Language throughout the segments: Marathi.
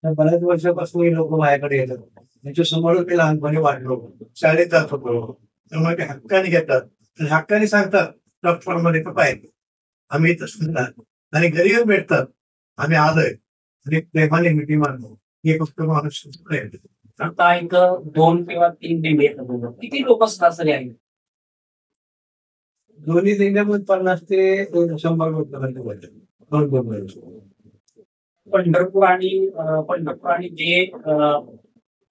तर बऱ्याच वर्षापासून हे लोक माझ्याकडे येतात. त्यांच्या समोर मी लहानपणी वाढलो, शाळेत जात होतो. त्यामुळे ते हक्काने घेतात आणि हक्काने सांगतात डॉक्टरमध्ये तर पाहिजे. आम्ही तसं नाही. आणि घरी येऊन भेटतात. आम्ही आलोय आणि प्रेमाने मिठी मारतो. हे फक्त माणूस प्रेम. आता इथं 2 किंवा 3 दिंडे येतात बरोबर. किती लोक सरासरी आहेत? दोन्ही दिंड्यामध्ये 50 ते 100 लोकांपर्यंत भेटतात. दोन पंढरपूर आणि जे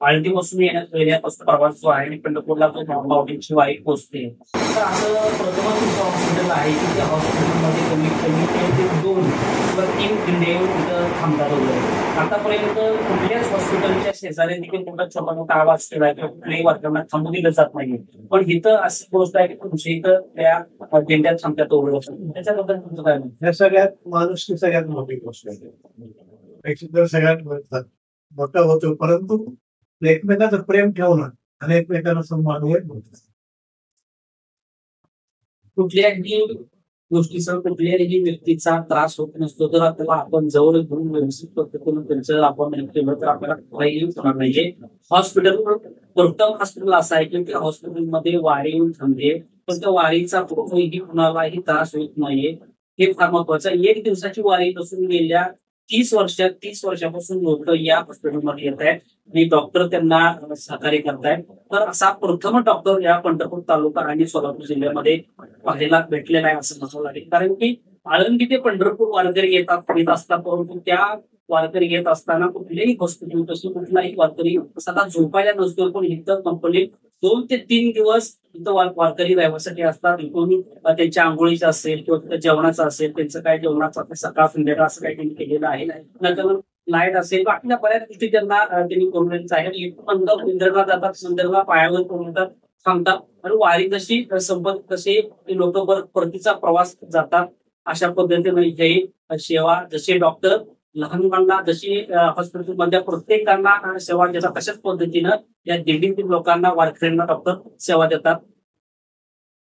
आळंदीपासून येण्यापासून प्रवास जो आहे आणि पंढरपूरला जो माऊलींची वारी पोहोचते, तर असं प्रथमच तुमचं हॉस्पिटल आहे की त्या हॉस्पिटलमध्ये कमीत कमी ते 2 किंवा 3 दिंडे येऊन तिथं थांबतात वगैरे. आतापर्यंत कुठल्याच हॉस्पिटलच्या शेजारी देखील कुठला छोटा मोठा आवाज केला किंवा कुठल्याही वर्गांना थांबू दिलं जात नाही. पण इथं अशी गोष्ट आहे की तुमच्या इथं त्या दिंड्यात थांबतात वगैरे. त्याच्याबद्दल तुमचं काय म्हणणं? ह्या सगळ्यात माणुसकी सगळ्यात मोठी गोष्ट आहे. पेक्षा तर सगळ्यात मोठा होतो, परंतु एकमेकाचं प्रेम ठेवणं आणि एकमेकांना सन्मान हे मोठं. कुठल्याही गोष्टीचा कुठल्याही व्यक्तीचा त्रास होत नसतो तर आपल्याला आपण जवळ घेऊन व्यवस्थित पद्धतीने त्यांचं आपण help केलं तर आपल्याला काही होणार नाहीये. प्रथम हॉस्पिटल असं आहे की त्या हॉस्पिटलमध्ये वारी येऊन थांबते, पण त्या वारीचा कुठेही कुणालाही त्रास होत नाहीये. हे फार महत्वाचं आहे. 1 दिवसाची वारी नसून गेल्या 30 वर्षापासून लोक या हॉस्पिटलमध्ये येत आहेत आणि डॉक्टर त्यांना सहकार्य करतायत. तर असा प्रथम डॉक्टर या पंढरपूर तालुका आणि सोलापूर जिल्ह्यामध्ये पाहायला भेटलेला आहे असं म्हणावं लागेल. कारण की आळंदी ते पंढरपूर वारकरी येत असतात, परंतु त्या वारकरी येत असताना कुठल्याही हॉस्पिटल तसं कुठलाही वारकरी सदा झोपायला नसतो, पण इथं कंपनी 2 ते 3 दिवस इथं वारकरी राहण्यासाठी असतात. कोणी त्यांच्या आंघोळीचं असेल किंवा तिथं जेवणाचं असेल, त्यांचं काय जेवणाचं सकाळ संध्याकाळ असं काही त्यांनी केलेलं आहे. नंतर लाईट असेल, बाकीच्या बऱ्याच गोष्टी त्यांनी करून आहे. इथं इंदरला जातात, मंदिरला पायावर करून थांबतात आणि वारी जशी संपत तसे लोक परतीचा प्रवास जातात. अशा पद्धतीने ही सेवा जसे डॉक्टर लहान मुलांना जशी हॉस्पिटलमध्ये प्रत्येकांना सेवा देतात, तशाच पद्धतीनं या दिंडीतील लोकांना वारकऱ्यांना डॉक्टर सेवा देतात.